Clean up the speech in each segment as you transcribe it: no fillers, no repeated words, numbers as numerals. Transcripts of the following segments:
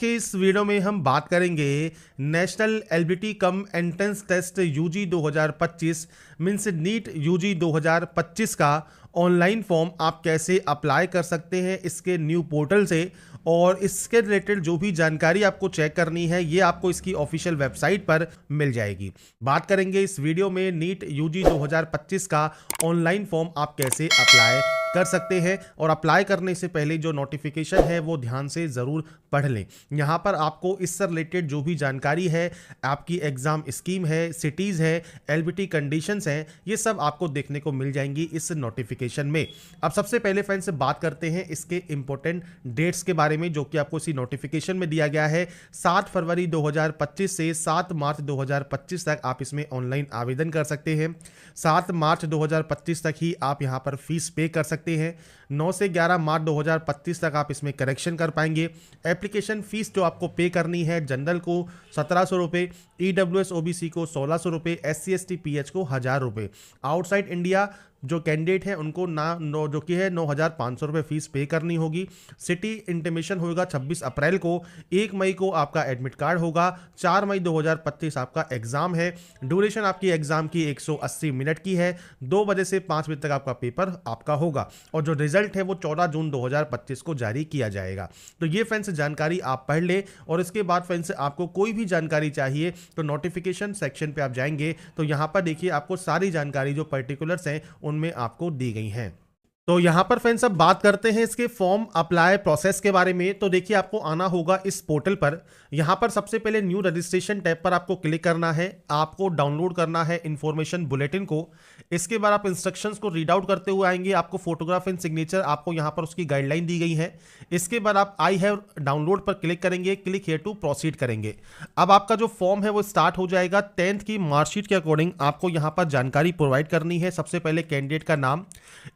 कि इस वीडियो में हम बात करेंगे national eligibility cum entrance test UG 2025 means NEET UG 2025 का ऑनलाइन फॉर्म आप कैसे अप्लाई कर सकते हैं इसके न्यू पोर्टल से। और इसके रिलेटेड जो भी जानकारी आपको चेक करनी है ये आपको इसकी ऑफिशियल वेबसाइट पर मिल जाएगी। बात करेंगे इस वीडियो में नीट यूजी 2025 का ऑनलाइन फॉर्म आप कैसे अप्लाई कर सकते हैं। और अप्लाई करने से पहले जो नोटिफिकेशन है वो ध्यान से ज़रूर पढ़ लें। यहाँ पर आपको इससे रिलेटेड जो भी जानकारी है, आपकी एग्ज़ाम स्कीम है, सिटीज़ है, एलिजिबिलिटी कंडीशंस हैं, ये सब आपको देखने को मिल जाएंगी इस नोटिफिकेशन में। अब सबसे पहले फ्रेंड्स से बात करते हैं इसके इंपॉर्टेंट डेट्स के बारे में जो कि आपको इसी नोटिफिकेशन में दिया गया है। 7 फरवरी 2025 से 7 मार्च 2025 तक आप इसमें ऑनलाइन आवेदन कर सकते हैं। 7 मार्च 2025 तक ही आप यहाँ पर फीस पे कर सकते हैं। 9 से 11 मार्च 2025 तक आप इसमें करेक्शन कर पाएंगे। एप्लीकेशन फीस जो आपको पे करनी है, जनरल को 1700 रुपये, EWS OBC को 1600 रुपये, SC ST PH को 1000 रुपये। आउटसाइड इंडिया जो कैंडिडेट हैं उनको जो कि है 9500 रुपये फीस पे करनी होगी। सिटी इंटीमेशन होगा 26 अप्रैल को। 1 मई को आपका एडमिट कार्ड होगा। 4 मई 2025 आपका एग्जाम है। ड्यूरेशन आपकी एग्जाम की 180 मिनट की है। 2 बजे से 5 बजे तक आपका पेपर आपका होगा और जो रिजल्ट है वो 14 जून 2025 को जारी किया जाएगा। तो ये फ्रेंड्स जानकारी आप पढ़ ले और इसके बाद फ्रेंड्स आपको कोई भी जानकारी चाहिए तो नोटिफिकेशन सेक्शन पे आप जाएंगे तो यहाँ पर देखिए आपको सारी जानकारी जो पर्टिकुलर्स हैं उनमें आपको दी गई हैं। तो यहां पर फ्रेंड्स अब बात करते हैं इसके फॉर्म अप्लाई प्रोसेस के बारे में। तो देखिए आपको आना होगा इस पोर्टल पर। यहां पर सबसे पहले न्यू रजिस्ट्रेशन टैब पर आपको क्लिक करना है। आपको डाउनलोड करना है इंफॉर्मेशन बुलेटिन को। इसके बाद आप इंस्ट्रक्शंस को रीड आउट करते हुए आएंगे। आपको फोटोग्राफ एंड सिग्नेचर आपको यहां पर उसकी गाइडलाइन दी गई है। इसके बाद आप आई हैव डाउनलोड पर क्लिक करेंगे। क्लिक हियर टू प्रोसीड करेंगे। अब आपका जो फॉर्म है वो स्टार्ट हो जाएगा। 10th की मार्कशीट के अकॉर्डिंग आपको यहां पर जानकारी प्रोवाइड करनी है। सबसे पहले कैंडिडेट का नाम,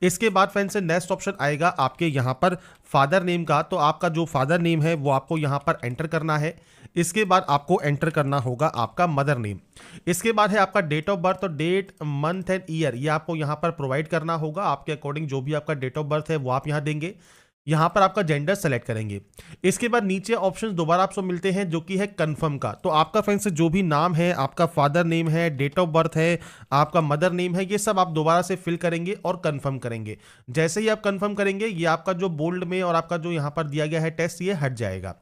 इसके बाद से नेक्स्ट ऑप्शन आएगा आपके यहां पर फादर नेम का। तो आपका जो फादर नेम है वो आपको यहां पर एंटर करना है। इसके बाद आपको एंटर करना होगा आपका मदर नेम। इसके बाद है आपका डेट ऑफ बर्थ। तो डेट, मंथ एंड ईयर ये आपको यहां पर प्रोवाइड करना होगा। आपके अकॉर्डिंग जो भी आपका डेट ऑफ बर्थ है वो आप यहां देंगे। यहां पर आपका जेंडर सेलेक्ट करेंगे। इसके बाद नीचे ऑप्शंस दोबारा आपको मिलते हैं जो कि है कंफर्म का। तो आपका फ्रेंड्स जो भी नाम है, आपका फादर नेम है, डेट ऑफ बर्थ है, आपका मदर नेम है, ये सब आप दोबारा से फिल करेंगे और कंफर्म करेंगे। जैसे ही आप कंफर्म करेंगे ये आपका जो बोल्ड में और आपका जो यहां पर दिया गया है टेस्ट ये हट जाएगा।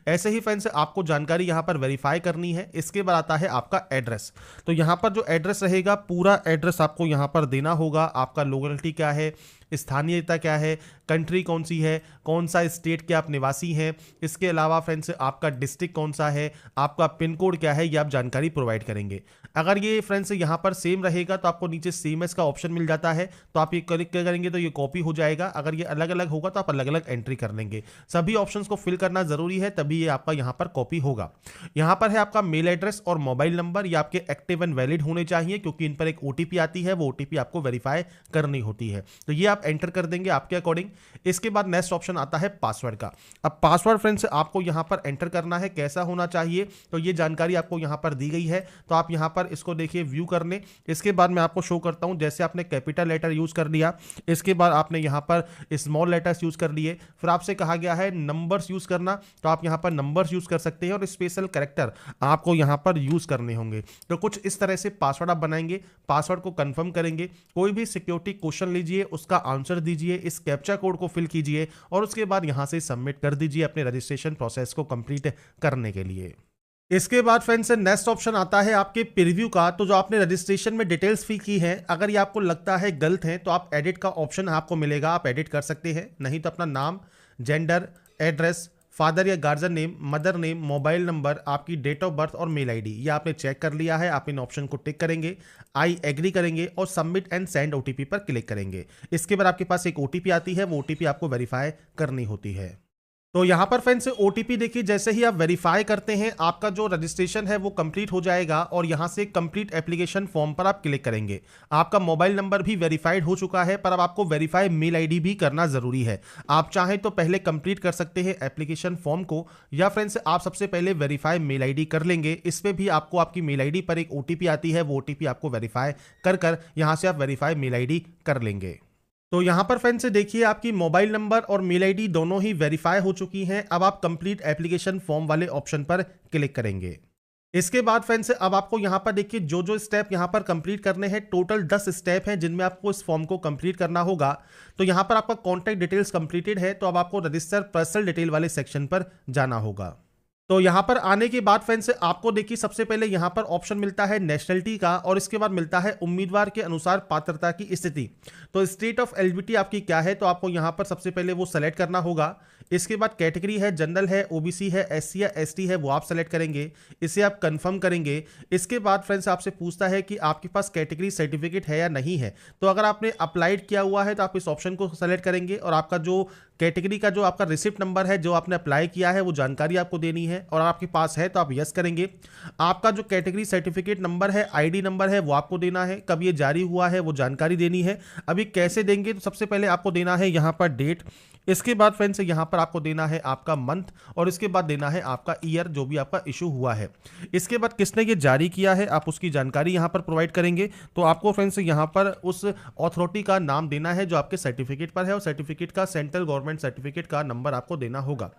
ऐसे ही फ्रेंड्स आपको जानकारी यहां पर वेरीफाई करनी है। इसके बाद आता है आपका एड्रेस। तो यहां पर जो एड्रेस रहेगा पूरा एड्रेस आपको यहां पर देना होगा। आपका लोकेलिटी क्या है, स्थानीयता क्या है, कंट्री कौन सी है, कौन सा स्टेट के आप निवासी हैं। इसके अलावा फ्रेंड्स आपका डिस्ट्रिक्ट कौन सा है, आपका पिन कोड क्या है, ये आप जानकारी प्रोवाइड करेंगे। अगर ये फ्रेंड्स यहाँ पर सेम रहेगा तो आपको नीचे सेम एस का ऑप्शन मिल जाता है। तो आप ये क्लिक करेंगे तो ये कॉपी हो जाएगा। अगर ये अलग अलग होगा तो आप अलग अलग एंट्री कर लेंगे। सभी ऑप्शंस को फिल करना जरूरी है तभी ये आपका यहाँ पर कॉपी होगा। यहाँ पर है आपका मेल एड्रेस और मोबाइल नंबर, ये आपके एक्टिव एंड वैलिड होने चाहिए क्योंकि इन पर एक OTP आती है, वो OTP आपको वेरीफाई करनी होती है। तो ये आप एंटर कर देंगे आपके अकॉर्डिंग। इसके बाद नेक्स्ट ऑप्शन आता है पासवर्ड का। अब पासवर्ड फ्रेंड्स आपको यहां पर एंटर करना है, कैसा होना चाहिए तो ये जानकारी आपको यहां पर दी गई है। तो आप यहां पर इसको देखिए व्यू कर लें। इसके बाद मैं आपको शो करता हूं। जैसे आपने कैपिटल लेटर यूज कर लिया, इसके बाद आपने यहां पर स्मॉल लेटर्स यूज कर लिए, फिर आपसे कहा गया है नंबर्स यूज करना, तो आप यहां पर नंबर्स यूज कर सकते हैं और स्पेशल कैरेक्टर आपको यहां पर यूज करने होंगे। तो कुछ इस तरह से पासवर्ड आप बनाएंगे। पासवर्ड को कंफर्म करेंगे। कोई भी सिक्योरिटी क्वेश्चन लीजिए, उसका आंसर दीजिए, इस कैप्चा कोड को फिल कीजिए और उसके बाद यहां से सबमिट कर दीजिए अपने रजिस्ट्रेशन प्रोसेस को कंप्लीट करने के लिए। इसके बाद फ्रेंड्स नेक्स्ट ऑप्शन आता है आपके प्रीव्यू का। तो जो आपने रजिस्ट्रेशन में डिटेल्स फिल की हैं, अगर ये आपको लगता है गलत है तो आप एडिट का ऑप्शन आपको मिलेगा, आप एडिट कर सकते हैं। नहीं तो अपना नाम, जेंडर, एड्रेस, फादर या guardian name, mother name, mobile number, आपकी डेट ऑफ बर्थ और मेल आईडी ये आपने चेक कर लिया है। आप इन ऑप्शन को टिक करेंगे, आई एग्री करेंगे और सबमिट एंड सेंड OTP पर क्लिक करेंगे। इसके बाद आपके पास एक OTP आती है, वो OTP आपको वेरीफाई करनी होती है। तो यहां पर फ्रेंड्स OTP देखिए, जैसे ही आप वेरीफाई करते हैं आपका जो रजिस्ट्रेशन है वो कंप्लीट हो जाएगा और यहां से कंप्लीट एप्लीकेशन फॉर्म पर आप क्लिक करेंगे। आपका मोबाइल नंबर भी वेरीफाइड हो चुका है, पर अब आपको वेरीफाई मेल आईडी भी करना जरूरी है। आप चाहें तो पहले कंप्लीट कर सकते हैं एप्लीकेशन फॉर्म को, या फ्रेंड्स आप सबसे पहले वेरीफाई मेल आईडी कर लेंगे। इसमें भी आपको आपकी मेल आईडी पर एक OTP आती है, वो OTP आपको वेरीफाई कर यहां से आप वेरीफाई मेल आईडी कर लेंगे। तो यहाँ पर फ्रेंड्स से देखिए आपकी मोबाइल नंबर और मेल आईडी दोनों ही वेरीफाई हो चुकी हैं। अब आप कंप्लीट एप्लीकेशन फॉर्म वाले ऑप्शन पर क्लिक करेंगे। इसके बाद फ्रेंड्स अब आपको यहाँ पर देखिए जो जो स्टेप यहाँ पर कंप्लीट करने हैं, टोटल 10 स्टेप हैं जिनमें आपको इस फॉर्म को कंप्लीट करना होगा। तो यहाँ पर आपका कॉन्टैक्ट डिटेल्स कंप्लीटेड है, तो अब आपको रजिस्टर पर्सनल डिटेल वाले सेक्शन पर जाना होगा। तो यहाँ पर आने के बाद फ्रेंड्स आपको देखिए सबसे पहले यहाँ पर ऑप्शन मिलता है नेशनलिटी का, और इसके बाद मिलता है उम्मीदवार के अनुसार पात्रता की स्थिति। तो स्टेट ऑफ एलिजिबिलिटी आपकी क्या है, तो आपको यहाँ पर सबसे पहले वो सेलेक्ट करना होगा। इसके बाद कैटेगरी है, जनरल है, ओबीसी है, एससी या एसटी है, वो आप सेलेक्ट करेंगे। इसे आप कंफर्म करेंगे। इसके बाद फ्रेंड्स आपसे पूछता है कि आपके पास कैटेगरी सर्टिफिकेट है या नहीं है। तो अगर आपने अप्लाइड किया हुआ है तो आप इस ऑप्शन को सेलेक्ट करेंगे, और आपका जो कैटेगरी का जो आपका रिसिप्ट नंबर है जो आपने अप्लाई किया है वो जानकारी आपको देनी है, और आपके पास है तो आप यस करेंगे। आपका जो कैटेगरी सर्टिफिकेट नंबर है, आईडी नंबर है, वो आपको देना है। कब ये जारी हुआ है वो जानकारी देनी है। अभी कैसे देंगे, तो सबसे पहले आपको देना है यहाँ पर डेट। इसके बाद फ्रेंड्स यहाँ पर आपको देना है आपका मंथ, और इसके बाद देना है आपका ईयर जो भी आपका इशू हुआ है। इसके बाद किसने ये जारी किया है आप उसकी जानकारी यहाँ पर प्रोवाइड करेंगे। तो आपको फ्रेंड्स यहाँ पर उस अथॉरिटी का नाम देना है जो आपके सर्टिफिकेट पर है, और सर्टिफिकेट का सेंट्रल गवर्नमेंट सर्टिफिकेट का नंबर आपको देना होगा।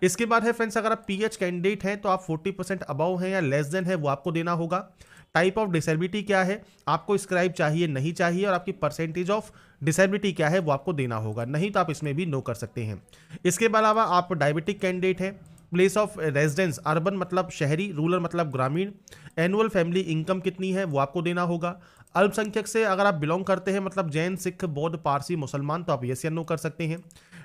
इसके बाद है फ्रेंड्स अगर आप पीएच कैंडिडेट हैं तो आप 40% अबव हैं या लेस देन है वो आपको देना होगा। टाइप ऑफ डिसेबिलिटी क्या है, आपको स्क्राइब चाहिए नहीं चाहिए, और आपकी परसेंटेज ऑफ डिसेबिलिटी क्या है वो आपको देना होगा, नहीं तो आप इसमें भी नो कर सकते हैं। इसके अलावा आप डायबिटिक कैंडिडेट हैं। प्लेस ऑफ रेजिडेंस अर्बन मतलब शहरी, रूरल मतलब ग्रामीण। एनुअल फैमिली इनकम कितनी है वो आपको देना होगा। अल्पसंख्यक से अगर आप बिलोंग करते हैं मतलब जैन, सिख, बौद्ध, पारसी, मुसलमान, तो आप यस या नो कर सकते हैं।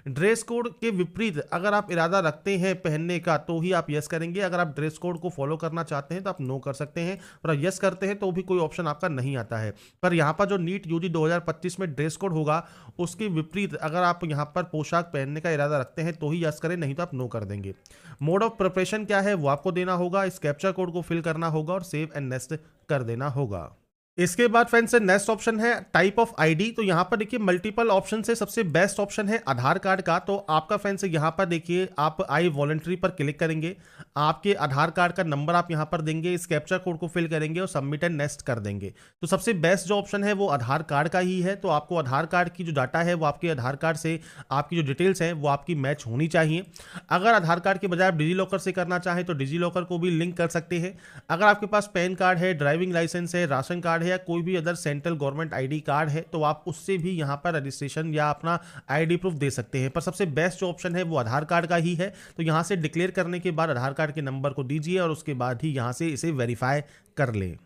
ड्रेस कोड के विपरीत अगर आप इरादा रखते हैं पहनने का तो ही आप यस करेंगे। अगर आप ड्रेस कोड को फॉलो करना चाहते हैं तो आप नो कर सकते हैं, और यस करते हैं तो भी कोई ऑप्शन आपका नहीं आता है। पर यहाँ पर जो नीट यूजी 2025 में ड्रेस कोड होगा उसके विपरीत अगर आप यहाँ पर पोशाक पहनने का इरादा रखते हैं तो ही यस करें, नहीं तो आप नो कर देंगे। मोड ऑफ प्रिपरेशन क्या है वो आपको देना होगा। इस कैप्चा कोड को फिल करना होगा और सेव एंड नेक्स्ट कर देना होगा। इसके बाद फ्रेंड्स नेक्स्ट ऑप्शन है टाइप ऑफ आईडी। तो यहाँ पर देखिए मल्टीपल ऑप्शन से सबसे बेस्ट ऑप्शन है आधार कार्ड का। तो आपका फ्रेंड्स यहाँ पर देखिए आप आई वॉलंटरी पर क्लिक करेंगे, आपके आधार कार्ड का नंबर आप यहाँ पर देंगे, इस कैप्चा कोड को फिल करेंगे और सबमिट एंड नेक्स्ट कर देंगे। तो सबसे बेस्ट जो ऑप्शन है वो आधार कार्ड का ही है। तो आपको आधार कार्ड की जो डाटा है वो आपके आधार कार्ड से आपकी जो डिटेल्स हैं वो आपकी मैच होनी चाहिए। अगर आधार कार्ड के बजाय आप डिजी लॉकर से करना चाहें तो डिजी लॉकर को भी लिंक कर सकते हैं। अगर आपके पास पैन कार्ड है, ड्राइविंग लाइसेंस है, राशन कार्ड है या कोई भी other central government ID card है तो आप उससे भी यहां पर रजिस्ट्रेशन या अपना आईडी प्रूफ दे सकते हैं। पर सबसे बेस्ट जो ऑप्शन है वो आधार कार्ड का ही है। तो यहां से डिक्लेयर करने के बाद आधार कार्ड के नंबर को दीजिए और उसके बाद ही यहां से इसे वेरीफाई कर लें।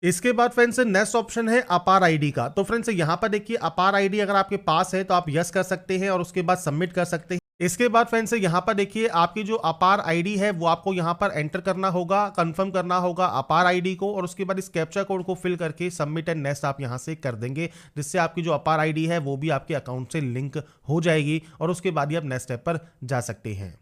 इसके बाद फ्रेंड्स नेक्स्ट ऑप्शन है अपार आईडी का। तो फ्रेंड्स यहां पर देखिए अपार आईडी अगर आपके पास है तो आप यस कर सकते हैं और उसके बाद सबमिट कर सकते हैं। इसके बाद फ्रेंड्स यहाँ पर देखिए आपकी जो अपार आईडी है वो आपको यहाँ पर एंटर करना होगा, कंफर्म करना होगा अपार आईडी को, और उसके बाद इस कैप्चा कोड को फिल करके सबमिट एंड नेक्स्ट आप यहाँ से कर देंगे, जिससे आपकी जो अपार आईडी है वो भी आपके अकाउंट से लिंक हो जाएगी और उसके बाद ही आप नेक्स्ट स्टेप पर जा सकते हैं।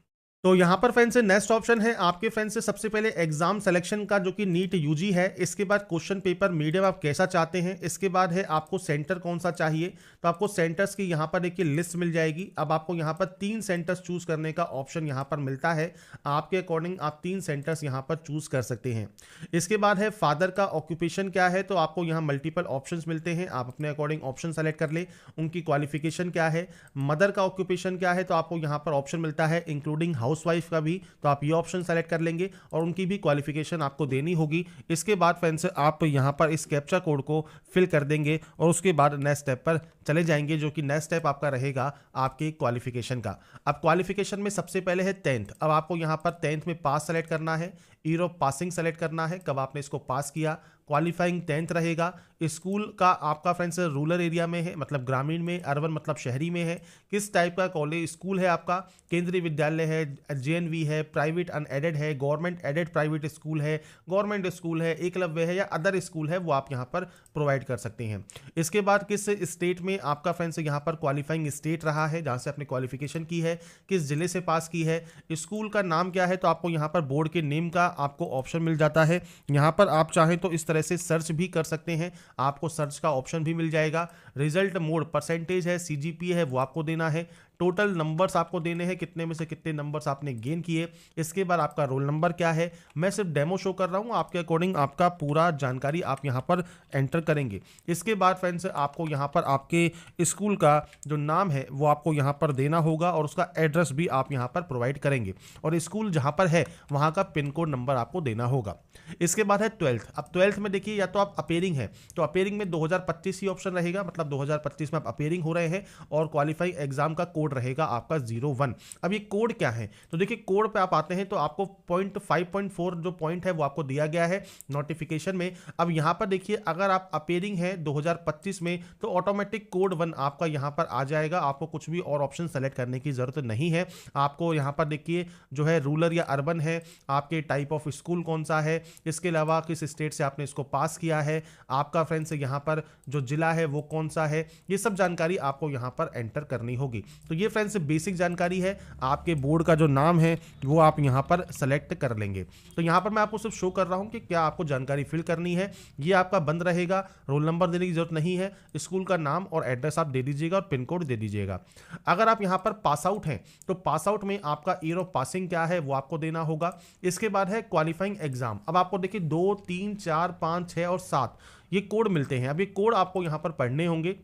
तो यहाँ पर फ्रेंड्स नेक्स्ट ऑप्शन है आपके फ्रेंड्स से सबसे पहले एग्जाम सिलेक्शन का जो कि नीट यूजी है। इसके बाद क्वेश्चन पेपर मीडियम आप कैसा चाहते हैं। इसके बाद है आपको सेंटर कौन सा चाहिए। तो आपको सेंटर्स की यहाँ पर देखिए लिस्ट मिल जाएगी। अब आपको यहाँ पर 3 सेंटर्स चूज करने का ऑप्शन यहाँ पर मिलता है। आपके अकॉर्डिंग आप 3 सेंटर्स यहाँ पर चूज कर सकते हैं। इसके बाद है फादर का ऑक्यूपेशन क्या है। तो आपको यहाँ मल्टीपल ऑप्शन मिलते हैं, आप अपने अकॉर्डिंग ऑप्शन सेलेक्ट कर ले। उनकी क्वालिफिकेशन क्या है। मदर का ऑक्यूपेशन क्या है। तो आपको यहाँ पर ऑप्शन मिलता है इंक्लूडिंग हाउसवाइफ का भी, तो आप ये ऑप्शन सेलेक्ट कर लेंगे और उनकी भी क्वालिफिकेशन आपको देनी होगी। इसके बाद फ्रेंड्स आप यहां पर इस कैप्चा कोड को फिल कर देंगे और उसके बाद नेक्स्ट स्टेप पर चले जाएंगे, जो कि नेक्स्ट स्टेप आपका रहेगा आपके क्वालिफिकेशन का। अब क्वालिफिकेशन में सबसे पहले है 10th। अब आपको यहां पर 10th में पास सेलेक्ट करना है, ईयर ऑफ पासिंग सेलेक्ट करना है, कब आपने इसको पास किया। क्वालिफाइंग 10th रहेगा। स्कूल का आपका फ्रेंड्स रूरल एरिया में है मतलब ग्रामीण में, अर्बन मतलब शहरी में है। किस टाइप का कॉलेज स्कूल है आपका, केंद्रीय विद्यालय है, जेएनवी है, प्राइवेट अनएडेड है, गवर्नमेंट एडेड प्राइवेट स्कूल है, गवर्नमेंट स्कूल है, एकलव्य है या अदर स्कूल है, वो आप यहाँ पर प्रोवाइड कर सकते हैं। इसके बाद किस स्टेट में आपका फ्रेंड्स यहाँ पर क्वालिफाइंग स्टेट रहा है जहाँ से आपने क्वालिफिकेशन की है, किस जिले से पास की है, स्कूल का नाम क्या है। तो आपको यहाँ पर बोर्ड के नेम का आपको ऑप्शन मिल जाता है। यहाँ पर आप चाहें तो इस तरह से सर्च भी कर सकते हैं, आपको सर्च का ऑप्शन भी मिल जाएगा। रिजल्ट मोड परसेंटेज है, सीजीपीए है वो आपको देना है। टोटल नंबर्स आपको देने हैं, कितने में से कितने नंबर्स आपने गेन किए। इसके बाद आपका रोल नंबर क्या है, मैं सिर्फ डेमो शो कर रहा हूँ, आपके अकॉर्डिंग आपका पूरा जानकारी आप यहाँ पर एंटर करेंगे। इसके बाद फ्रेंड्स आपको यहाँ पर आपके स्कूल का जो नाम है वो आपको यहाँ पर देना होगा और उसका एड्रेस भी आप यहाँ पर प्रोवाइड करेंगे, और स्कूल जहाँ पर है वहाँ का पिन कोड नंबर आपको देना होगा। इसके बाद है 12th। अब 12th में देखिए, या तो आप अपेयरिंग है तो अपेयरिंग में 2025 ही ऑप्शन रहेगा, मतलब 2025 में आप अपेयरिंग हो रहे हैं, और क्वालिफाइंग एग्जाम का कोड रहेगा आपका 01। अब ये कोड क्या है, तो देखिए कोड पे आप आते हैं तो आपको 5.4 जो पॉइंट है वो आपको दिया गया है नोटिफिकेशन में। अब यहाँ पर देखिए, अगर आप अपेयरिंग है 2025 में तो ऑटोमेटिक कोड 1 आपका यहाँ पर आ जाएगा, आपको कुछ भी और ऑप्शन सेलेक्ट करने की जरूरत नहीं है। आपको यहाँ पर देखिए जो है रूरल या अर्बन है, आपके टाइप ऑफ स्कूल कौन सा है, इसके अलावा किस स्टेट से आपने इसको पास किया है, आपका फ्रेंड्स यहाँ पर जो जिला है वो कौन सा है, ये सब जानकारी आपको यहाँ पर एंटर करनी होगी। तो ये फ्रेंड्स बेसिक जानकारी है, आपके बोर्ड का जो नाम है वो आप यहाँ पर सेलेक्ट कर लेंगे। तो यहाँ पर मैं आपको सिर्फ शो कर रहा हूँ कि क्या आपको जानकारी फिल करनी है, ये आपका बंद रहेगा, रोल नंबर देने की जरूरत नहीं है, स्कूल का नाम और एड्रेस आप दे दीजिएगा और पिन कोड दे दीजिएगा। अगर आप यहाँ पर पास आउट हैं तो पास आउट में आपका ईयर ऑफ पासिंग क्या है वो आपको देना होगा। इसके बाद है क्वालिफाइंग एग्जाम। अब आपको देखिए 2, 3, 4, 5, 6 और 7 ये कोड मिलते हैं। अब ये कोड आपको यहाँ पर पढ़ने होंगे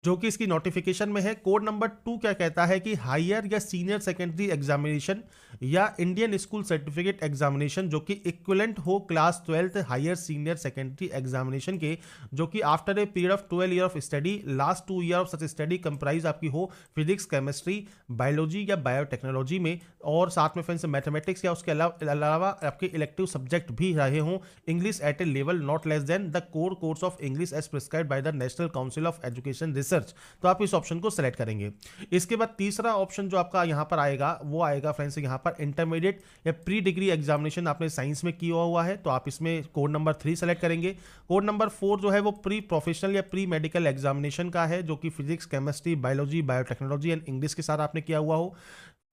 जो कि इसकी नोटिफिकेशन में है। कोड नंबर 2 क्या कहता है कि हायर या सीनियर सेकेंडरी एग्जामिनेशन या इंडियन स्कूल सर्टिफिकेट एग्जामिनेशन जो कि इक्विवेलेंट हो class 12th higher senior secondary examination के, जो कि after a period of 12 year of study last 2 year of such study comprise आपकी हो फिजिक्स, केमिस्ट्री, बायोलॉजी या बायोटेक्नोलॉजी में, और साथ में फ्रेंड्स मैथमेटिक्स या उसके अलावा आपके इलेक्टिव सब्जेक्ट भी रहे हों, English at a level not less than the core course of English as prescribed by the National Council of Education Research. तो आप इस ऑप्शन को सेलेक्ट करेंगे। इसके बाद तीसरा ऑप्शन जो आपका यहां पर आएगा वो आएगा फ्रेंड्स यहां पर इंटरमीडिएट या प्री डिग्री एग्जामिनेशन आपने साइंस में किया हुआ है तो आप इसमें कोड नंबर 3 सेलेक्ट करेंगे। कोड नंबर 4 जो है वो प्री प्रोफेशनल या प्री मेडिकल एग्जामिनेशन का है, जो कि physics, chemistry, biology, biotechnology and English के साथ आपने किया हुआ हो।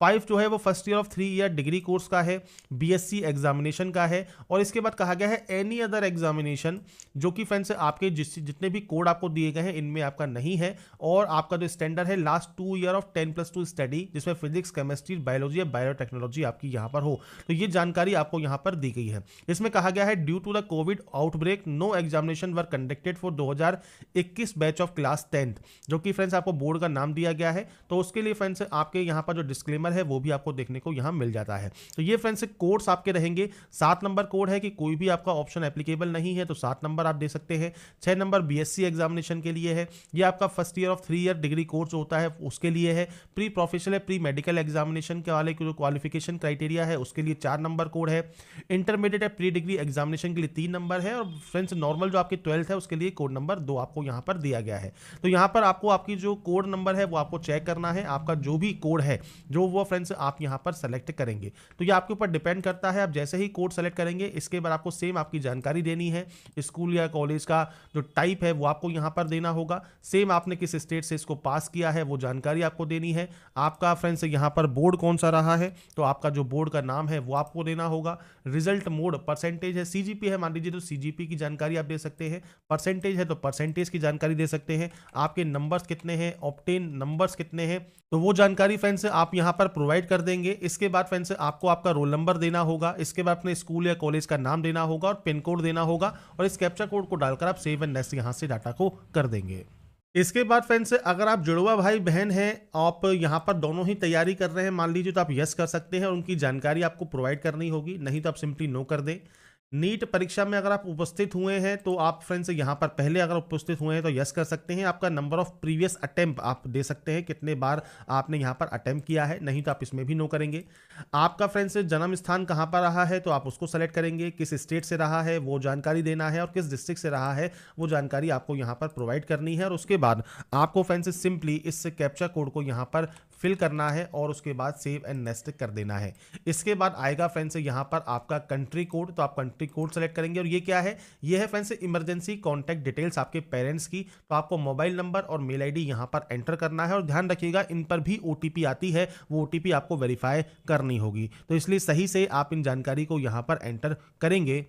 5 जो है वो first year of 3 year degree course का है, बीएससी एग्जामिनेशन का है। और इसके बाद कहा गया है एनी अदर एग्जामिनेशन, जो कि फ्रेंड्स आपके जितने भी कोड आपको दिए गए हैं इनमें आपका नहीं है, और आपका जो स्टैंडर्ड है लास्ट 2 ईयर ऑफ 10+2 स्टडी जिसमें फिजिक्स, केमिस्ट्री, बायोलॉजी या बायोटेक्नोलॉजी आपकी यहाँ पर हो। तो ये जानकारी आपको यहाँ पर दी गई है। इसमें कहा गया है due to the Covid outbreak no examination were conducted for 2021 batch of class 10th, जो कि फ्रेंड्स आपको बोर्ड का नाम दिया गया है। तो उसके लिए फ्रेंड्स आपके यहाँ पर जो डिस्क्लेमर है वो भी आपको देखने को यहां मिल जाता है। तो ये फ्रेंड्स कोड्स आपके रहेंगे। 7 नंबर कोड है कि कोई भी आपका ऑप्शन एप्लीकेबल नहीं है तो 7 नंबर आप दे सकते हैं। 6 नंबर बीएससी एग्जामिनेशन के लिए है, ये आपका first year of 3 year degree course होता है उसके लिए है। Pre professional pre medical examination के वाले जो क्वालिफिकेशन क्राइटेरिया है उसके लिए 4 नंबर कोड है। इंटरमीडिएट प्री डिग्री एग्जामिनेशन के लिए 3 नंबर है, और फ्रेंड्स नॉर्मल जो आपकी 12th है उसके लिए कोड नंबर 2 आपको यहां पर दिया गया है। तो यहां पर आपको आपकी जो कोड नंबर है वो आपको चेक करना है, आपका जो भी कोड है जो वो फ्रेंड्स आप यहां पर सेलेक्ट करेंगे। तो ये आपके ऊपर डिपेंड करता है, आप जैसे ही कोड सेलेक्ट करेंगे इसके बाद आपको सेम आपकी जानकारी देनी है। स्कूल या कॉलेज का जो टाइप है वो आपको यहां पर देना होगा। सेम आपने किस स्टेट से इसको पास किया है वो जानकारी आपको देनी है। आपका फ्रेंड्स यहां पर बोर्ड कौन सा रहा है तो आपका जो बोर्ड का नाम है वो आपको देना होगा। रिजल्ट मोड परसेंटेज है, सीजीपी है मान लीजिए तो सीजीपी की जानकारी आप दे सकते हैं, परसेंटेज है तो परसेंटेज की जानकारी दे सकते हैं, आपके नंबर्स कितने हैं, ऑब्टेन नंबर्स कितने हैं, तो वो जानकारी फ्रेंड्स आप यहां पर प्रोवाइड कर देंगे। इसके बाद फ्रेंड्स आपको आपका रोल नंबर देना होगा, इसके बाद अपने स्कूल या कॉलेज का नाम देना होगा और पिन कोड देना होगा, और इस कैप्चा कोड को डालकर आप सेव एंड नेक्स्ट यहां से डाटा को कर देंगे। इसके बाद फ्रेंड्स अगर आप जुड़वा भाई बहन हैं, आप यहां पर दोनों ही तैयारी कर रहे हैं मान लीजिए, तो आप यस कर सकते हैं और उनकी जानकारी आपको प्रोवाइड करनी होगी, नहीं तो आप सिंपली नो कर दें। नीट परीक्षा में अगर आप उपस्थित हुए हैं तो आप फ्रेंड्स यहाँ पर पहले अगर उपस्थित हुए हैं तो यस कर सकते हैं। आपका नंबर ऑफ प्रीवियस अटेम्प्ट आप दे सकते हैं, कितने बार आपने यहाँ पर अटेम्प्ट किया है, नहीं तो आप इसमें भी नो करेंगे। आपका फ्रेंड्स जन्म स्थान कहाँ पर रहा है तो आप उसको सेलेक्ट करेंगे, किस स्टेट से रहा है वो जानकारी देना है, और किस डिस्ट्रिक्ट से रहा है वो जानकारी आपको यहाँ पर प्रोवाइड करनी है। और उसके बाद आपको फ्रेंड्स सिंपली इस कैप्चा कोड को यहाँ पर फिल करना है और उसके बाद सेव एंड नेक्स्ट कर देना है। इसके बाद आएगा फ्रेंड्स यहाँ पर आपका कंट्री कोड, तो आप कंट्री कोड सेलेक्ट करेंगे, और ये क्या है, ये है फ्रेंड्स इमरजेंसी कॉन्टैक्ट डिटेल्स आपके पेरेंट्स की। तो आपको मोबाइल नंबर और मेल आईडी यहाँ पर एंटर करना है, और ध्यान रखिएगा इन पर भी ओटीपी आती है, वो ओटीपी आपको वेरीफाई करनी होगी, तो इसलिए सही से आप इन जानकारी को यहाँ पर एंटर करेंगे।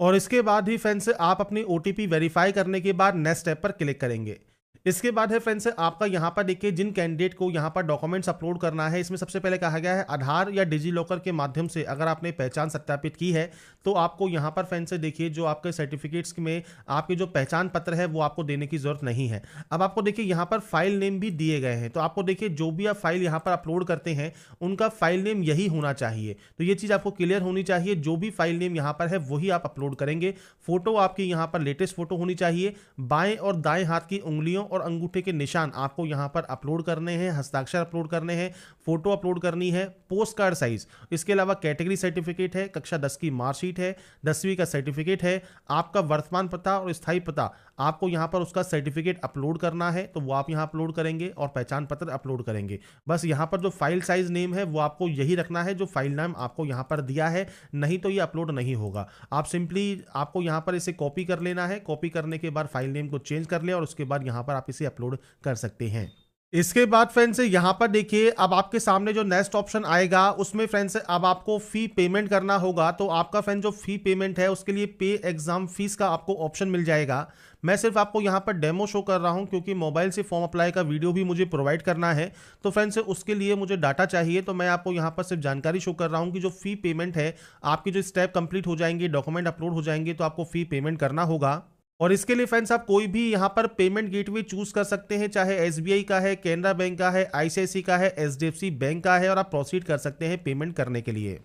और इसके बाद ही फ्रेंड्स आप अपनी ओटीपी वेरीफाई करने के बाद नेक्स्ट स्टेप पर क्लिक करेंगे। इसके बाद है फ्रेंड्स आपका यहाँ पर देखिए जिन कैंडिडेट को यहाँ पर डॉक्यूमेंट्स अपलोड करना है, इसमें सबसे पहले कहा गया है आधार या डिजी लॉकर के माध्यम से अगर आपने पहचान सत्यापित की है तो आपको यहाँ पर फ्रेंड्स देखिए जो आपके सर्टिफिकेट्स में आपके जो पहचान पत्र है वो आपको देने की जरूरत नहीं है। अब आपको देखिए यहाँ पर फाइल नेम भी दिए गए हैं, तो आपको देखिए जो भी आप फाइल यहाँ पर अपलोड करते हैं उनका फाइल नेम यही होना चाहिए। तो ये चीज़ आपको क्लियर होनी चाहिए, जो भी फाइल नेम यहाँ पर है वही आप अपलोड करेंगे। फोटो आपकी यहाँ पर लेटेस्ट फोटो होनी चाहिए। बाएं और दाएं हाथ की उंगलियों और अंगूठे के निशान आपको यहाँ पर अपलोड करने हैं, हस्ताक्षर अपलोड करने हैं, फोटो अपलोड करनी है, पोस्ट कार्ड साइज। इसके अलावा कैटेगरी सर्टिफिकेट है, कक्षा 10 की मार्कशीट है, 10वीं का सर्टिफिकेट है, आपका वर्तमान पता और स्थायी पता आपको यहाँ पर उसका सर्टिफिकेट अपलोड करना है तो वो आप यहाँ अपलोड करेंगे और पहचान पत्र अपलोड करेंगे। बस यहाँ पर जो फाइल साइज नेम है वो आपको यही रखना है जो फाइल नाम आपको यहाँ पर दिया है, नहीं तो ये अपलोड नहीं होगा। आप सिंपली आपको यहाँ पर इसे कॉपी कर लेना है, कॉपी करने के बाद फाइल नेम को चेंज कर ले और उसके बाद यहाँ पर आप इसे अपलोड कर सकते हैं। इसके बाद फ्रेंड्स यहाँ पर देखिए अब आपके सामने जो नेक्स्ट ऑप्शन आएगा उसमें फ्रेंड्स अब आपको फी पेमेंट करना होगा। तो आपका फ्रेंड जो फी पेमेंट है उसके लिए पे एग्जाम फीस का आपको ऑप्शन मिल जाएगा। मैं सिर्फ आपको यहाँ पर डेमो शो कर रहा हूँ क्योंकि मोबाइल से फॉर्म अप्लाई का वीडियो भी मुझे प्रोवाइड करना है, तो फ्रेंड्स उसके लिए मुझे डाटा चाहिए। तो मैं आपको यहाँ पर सिर्फ जानकारी शो कर रहा हूँ कि जो फी पेमेंट है आपकी जो स्टेप कंप्लीट हो जाएंगे, डॉक्यूमेंट अपलोड हो जाएंगे तो आपको फी पेमेंट करना होगा। और इसके लिए फ्रेंड्स आप कोई भी यहाँ पर पेमेंट गेटवे चूज कर सकते हैं, चाहे एसबीआई का है, कैनरा बैंक का है, आईसीआईसीआई का है, एचडीएफसी बैंक का है, और आप प्रोसीड कर सकते हैं पेमेंट करने के लिए।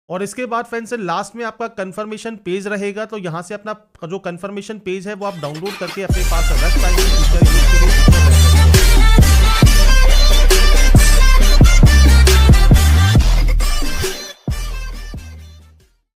और इसके बाद फ्रेंड्स लास्ट में आपका कंफर्मेशन पेज रहेगा, तो यहाँ से अपना जो कंफर्मेशन पेज है वो आप डाउनलोड करके अपने पास रख पाएंगे।